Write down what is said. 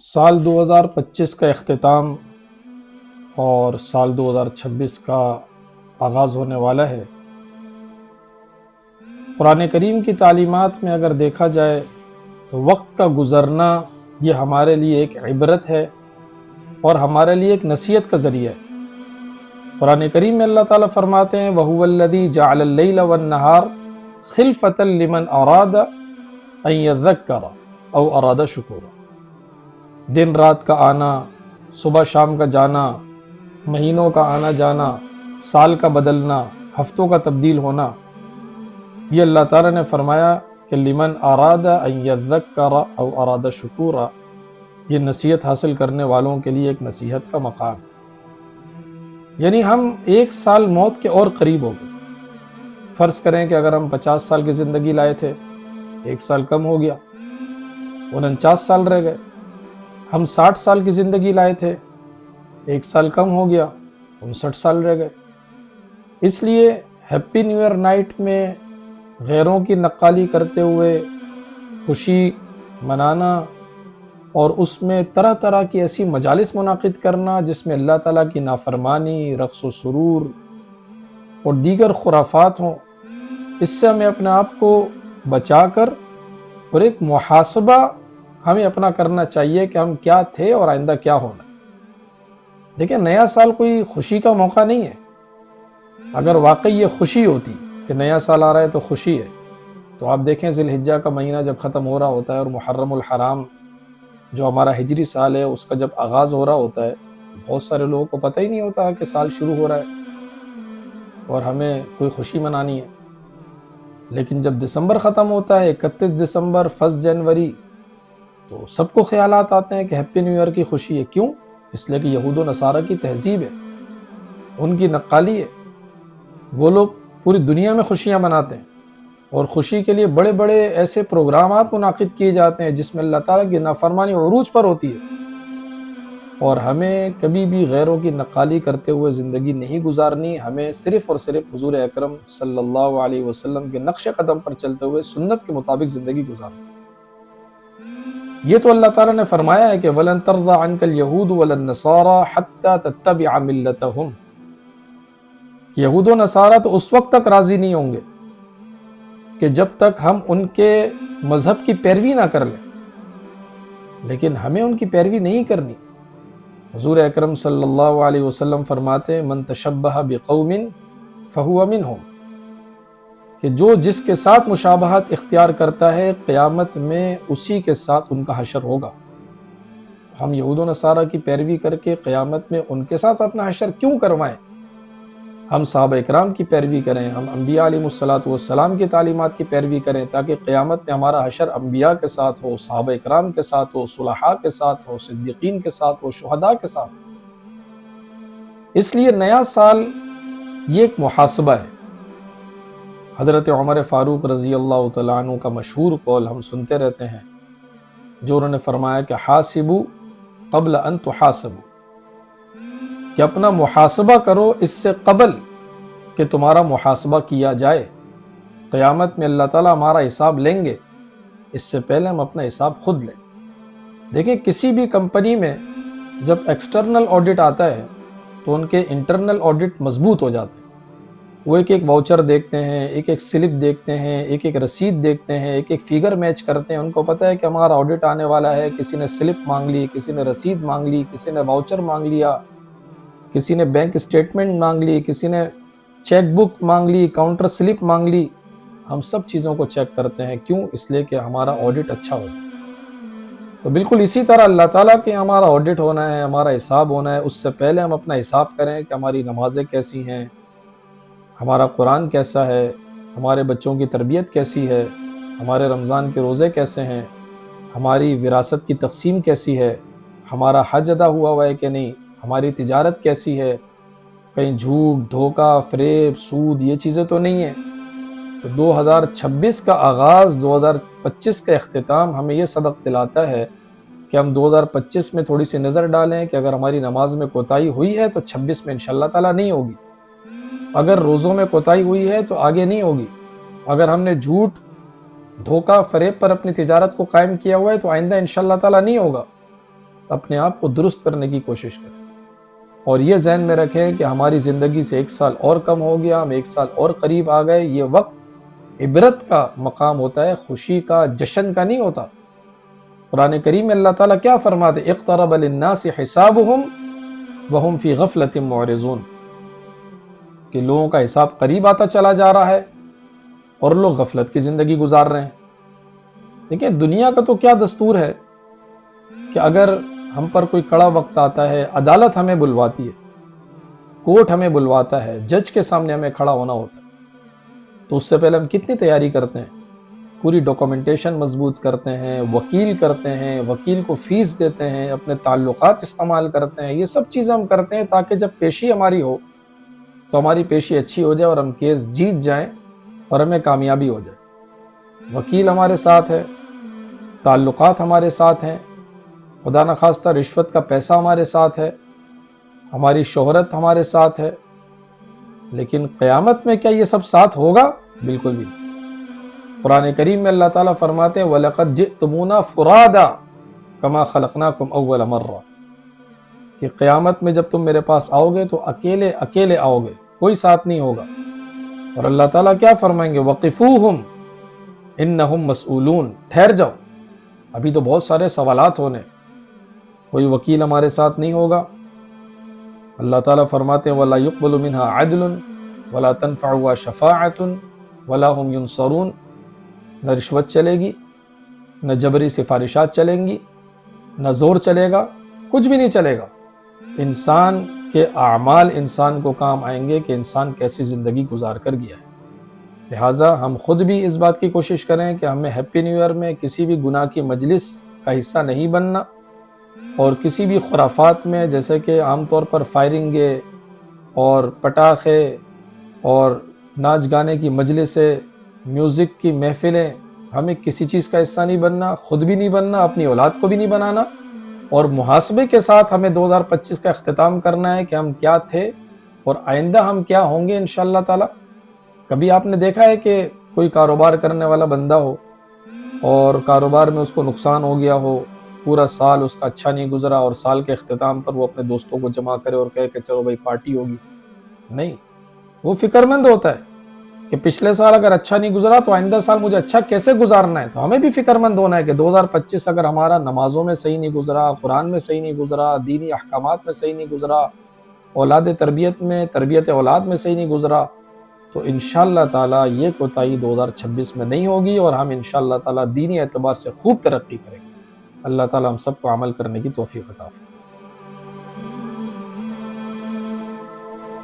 سال 2025 کا اختتام اور سال 2026 کا آغاز ہونے والا ہے۔ قرآن کریم کی تعلیمات میں اگر دیکھا جائے تو وقت کا گزرنا یہ ہمارے لیے ایک عبرت ہے اور ہمارے لیے ایک نصیحت کا ذریعہ ہے۔ قرآن کریم میں اللہ تعالیٰ فرماتے ہیں وَهُوَ الَّذِي جَعَلَ اللَّيْلَ وَالنَّهَارَ خِلْفَةً لِمَنْ أَرَادَ أَن يَذَّكَّرَ أَوْ أَرَادَ شُكُورًا۔ دن رات کا آنا، صبح شام کا جانا، مہینوں کا آنا جانا، سال کا بدلنا، ہفتوں کا تبدیل ہونا، یہ اللہ تعالیٰ نے فرمایا کہ لمن اراد ان یذکر او اراد شکورا، یہ نصیحت حاصل کرنے والوں کے لیے ایک نصیحت کا مقام۔ یعنی ہم 1 سال موت کے اور قریب ہو گئے۔ فرض کریں کہ اگر ہم 50 سال کی زندگی لائے تھے، 1 سال کم ہو گیا، 49 سال رہ گئے۔ ہم 60 سال کی زندگی لائے تھے، 1 سال کم ہو گیا، 59 سال رہ گئے۔ اس لیے ہیپی نیو ایئر نائٹ میں غیروں کی نقالی کرتے ہوئے خوشی منانا اور اس میں طرح طرح کی ایسی مجالس منعقد کرنا جس میں اللہ تعالیٰ کی نافرمانی، رقص و سرور اور دیگر خرافات ہوں، اس سے ہمیں اپنے آپ کو بچا کر اور ایک محاسبہ ہمیں اپنا کرنا چاہیے کہ ہم کیا تھے اور آئندہ کیا ہونا۔ دیکھیں، نیا سال کوئی خوشی کا موقع نہیں ہے۔ اگر واقعی یہ خوشی ہوتی کہ نیا سال آ رہا ہے تو خوشی ہے، تو آپ دیکھیں ذی الحجہ کا مہینہ جب ختم ہو رہا ہوتا ہے اور محرم الحرام جو ہمارا ہجری سال ہے اس کا جب آغاز ہو رہا ہوتا ہے، بہت سارے لوگوں کو پتہ ہی نہیں ہوتا کہ سال شروع ہو رہا ہے اور ہمیں کوئی خوشی منانی ہے۔ لیکن جب دسمبر ختم ہوتا ہے، 31 دسمبر، 1 جنوری، تو سب کو خیالات آتے ہیں کہ ہیپی نیو ایئر کی خوشی ہے۔ کیوں؟ اس لیے کہ یہود و نصارہ کی تہذیب ہے، ان کی نقالی ہے۔ وہ لوگ پوری دنیا میں خوشیاں مناتے ہیں اور خوشی کے لیے بڑے بڑے ایسے پروگرامات منعقد کیے جاتے ہیں جس میں اللہ تعالیٰ کی نافرمانی عروج پر ہوتی ہے۔ اور ہمیں کبھی بھی غیروں کی نقالی کرتے ہوئے زندگی نہیں گزارنی، ہمیں صرف اور صرف حضور اکرم صلی اللہ علیہ وسلم کے نقش قدم پر چلتے ہوئے سنت کے مطابق زندگی گزارنی۔ یہ تو اللہ تعالیٰ نے فرمایا ہے کہ وَلَن تَرْضَىٰ عَنْكَ الْيَهُودُ وَلَا النَّصَارَىٰ حَتَّىٰ تَتَّبِعَ مِلَّتَهُمْ۔ یہود و نصارہ تو اس وقت تک راضی نہیں ہوں گے کہ جب تک ہم ان کے مذہب کی پیروی نہ کر لیں، لیکن ہمیں ان کی پیروی نہیں کرنی۔ حضور اکرم صلی اللہ علیہ وسلم فرماتے ہیں من تشبہ بقوم فہو منہم، کہ جو جس کے ساتھ مشابہت اختیار کرتا ہے قیامت میں اسی کے ساتھ ان کا حشر ہوگا۔ ہم یہود و نصارہ کی پیروی کر کے قیامت میں ان کے ساتھ اپنا حشر کیوں کروائیں؟ ہم صحابہ اکرام کی پیروی کریں، ہم انبیاء علیہ السلام کی تعلیمات کی پیروی کریں تاکہ قیامت میں ہمارا حشر انبیاء کے ساتھ ہو، صحابہ اکرام کے ساتھ ہو، صلحاء کے ساتھ ہو، صدیقین کے ساتھ ہو، شہداء کے ساتھ ہو۔ اس لیے نیا سال یہ ایک محاسبہ ہے۔ حضرت عمر فاروق رضی اللہ تعالیٰ عنہ کا مشہور قول ہم سنتے رہتے ہیں، جو انہوں نے فرمایا کہ حاسبوا قبل ان تحاسبوا، کہ اپنا محاسبہ کرو اس سے قبل کہ تمہارا محاسبہ کیا جائے۔ قیامت میں اللہ تعالیٰ ہمارا حساب لیں گے، اس سے پہلے ہم اپنا حساب خود لیں۔ دیکھیں، کسی بھی کمپنی میں جب ایکسٹرنل آڈٹ آتا ہے تو ان کے انٹرنل آڈٹ مضبوط ہو جاتے ہیں۔ وہ ایک ایک واؤچر دیکھتے ہیں، ایک ایک سلپ دیکھتے ہیں، ایک ایک رسید دیکھتے ہیں، ایک ایک فگر میچ کرتے ہیں۔ ان کو پتہ ہے کہ ہمارا آڈٹ آنے والا ہے، کسی نے سلپ مانگ لی، کسی نے رسید مانگ لی، کسی نے واؤچر مانگ لیا، کسی نے بینک اسٹیٹمنٹ مانگ لی، کسی نے چیک بک مانگ لی، کاؤنٹر سلپ مانگ لی۔ ہم سب چیزوں کو چیک کرتے ہیں، کیوں؟ اس لیے کہ ہمارا آڈٹ اچھا ہو جائے۔ تو بالکل اسی طرح اللہ تعالیٰ کے ہمارا آڈٹ ہونا ہے، ہمارا حساب ہونا ہے، اس سے پہلے ہم اپنا حساب کریں کہ ہماری نمازیں کیسی ہیں، ہمارا قرآن کیسا ہے، ہمارے بچوں کی تربیت کیسی ہے، ہمارے رمضان کے روزے کیسے ہیں، ہماری وراثت کی تقسیم کیسی ہے، ہمارا حج ادا ہوا ہے کہ نہیں، ہماری تجارت کیسی ہے، کہیں جھوٹ، دھوکہ، فریب، سود، یہ چیزیں تو نہیں ہیں۔ تو 2026 کا آغاز، 2025 کا اختتام ہمیں یہ سبق دلاتا ہے کہ ہم 2025 میں تھوڑی سی نظر ڈالیں کہ اگر ہماری نماز میں کوتاہی ہوئی ہے تو 26 میں انشاءاللہ تعالیٰ نہیں ہوگی۔ اگر روزوں میں کوتاہی ہوئی ہے تو آگے نہیں ہوگی۔ اگر ہم نے جھوٹ، دھوکہ، فریب پر اپنی تجارت کو قائم کیا ہوا ہے تو آئندہ انشاءاللہ تعالیٰ نہیں ہوگا۔ اپنے آپ کو درست کرنے کی کوشش کریں، اور یہ ذہن میں رکھیں کہ ہماری زندگی سے 1 سال اور کم ہو گیا، ہم 1 سال اور قریب آ گئے۔ یہ وقت عبرت کا مقام ہوتا ہے، خوشی کا، جشن کا نہیں ہوتا۔ قرآن کریم میں اللہ تعالیٰ کیا فرماتے؟ اقترب للناس حسابهم وهم فی غفلۃ معرضون، کہ لوگوں کا حساب قریب آتا چلا جا رہا ہے اور لوگ غفلت کی زندگی گزار رہے ہیں۔ دیکھیں دنیا کا تو کیا دستور ہے کہ اگر ہم پر کوئی کڑا وقت آتا ہے، عدالت ہمیں بلواتی ہے، کورٹ ہمیں بلواتا ہے، جج کے سامنے ہمیں کھڑا ہونا ہوتا ہے، تو اس سے پہلے ہم کتنی تیاری کرتے ہیں؟ پوری ڈاکومنٹیشن مضبوط کرتے ہیں، وکیل کرتے ہیں، وکیل کو فیس دیتے ہیں، اپنے تعلقات استعمال کرتے ہیں، یہ سب چیزیں ہم کرتے ہیں تاکہ جب پیشی ہماری ہو تو ہماری پیشی اچھی ہو جائے اور ہم کیس جیت جائیں اور ہمیں کامیابی ہو جائے۔ وکیل ہمارے ساتھ ہے، تعلقات ہمارے ساتھ ہیں، خدا نخواستہ رشوت کا پیسہ ہمارے ساتھ ہے، ہماری شہرت ہمارے ساتھ ہے، لیکن قیامت میں کیا یہ سب ساتھ ہوگا؟ بالکل بھی نہیں۔ قرآن کریم میں اللہ تعالیٰ فرماتے ہیں وَلَقَدْ جِئْتُمُونَا فُرَادًا كَمَا خَلَقْنَاكُمْ أَوَّلَ مَرَّةٍ، کہ قیامت میں جب تم میرے پاس آؤ گے تو اکیلے اکیلے آؤ گے، کوئی ساتھ نہیں ہوگا۔ اور اللہ تعالیٰ کیا فرمائیں گے؟ وَقِفُوهُمْ إِنَّهُمْ مَسْئُولُونَ، ٹھہر جاؤ، ابھی تو بہت سارے سوالات ہونے، کوئی وکیل ہمارے ساتھ نہیں ہوگا۔ اللہ تعالیٰ فرماتے ہیں وَلَا يُقْبَلُ مِنْهَا عَدْلٌ وَلَا تَنْفَعُهَا شَفَاعَةٌ وَلَا هُمْ يُنصَرُونَ، نہ رشوت چلے گی، نہ جبری سفارشات چلیں گی، نہ زور چلے گا، کچھ بھی نہیں چلے گا۔ انسان کے اعمال انسان کو کام آئیں گے کہ انسان کیسی زندگی گزار کر گیا ہے۔ لہٰذا ہم خود بھی اس بات کی کوشش کریں کہ ہمیں ہیپی نیو ایئر میں کسی بھی گناہ کی مجلس کا حصہ نہیں بننا، اور کسی بھی خرافات میں، جیسے کہ عام طور پر فائرنگیں اور پٹاخے اور ناچ گانے کی مجلسیں، میوزک کی محفلیں، ہمیں کسی چیز کا حصہ نہیں بننا، خود بھی نہیں بننا، اپنی اولاد کو بھی نہیں بنانا، اور محاسبے کے ساتھ ہمیں 2025 کا اختتام کرنا ہے کہ ہم کیا تھے اور آئندہ ہم کیا ہوں گے انشاءاللہ تعالی۔ کبھی آپ نے دیکھا ہے کہ کوئی کاروبار کرنے والا بندہ ہو اور کاروبار میں اس کو نقصان ہو گیا ہو، پورا سال اس کا اچھا نہیں گزرا، اور سال کے اختتام پر وہ اپنے دوستوں کو جمع کرے اور کہے کہ چلو بھائی پارٹی ہوگی؟ نہیں، وہ فکر مند ہوتا ہے کہ پچھلے سال اگر اچھا نہیں گزرا تو آئندہ سال مجھے اچھا کیسے گزارنا ہے۔ تو ہمیں بھی فکر مند ہونا ہے کہ 2025 اگر ہمارا نمازوں میں صحیح نہیں گزرا، قرآن میں صحیح نہیں گزرا، دینی احکامات میں صحیح نہیں گزرا، اولاد تربیت میں، تربیت اولاد میں صحیح نہیں گزرا، تو انشاءاللہ تعالیٰ یہ کوتاہی 2026 میں نہیں ہوگی، اور ہم انشاءاللہ تعالیٰ دینی اعتبار سے خوب ترقی کریں گے۔ اللہ تعالیٰ ہم سب کو عمل کرنے کی توفیق عطا فرمائے۔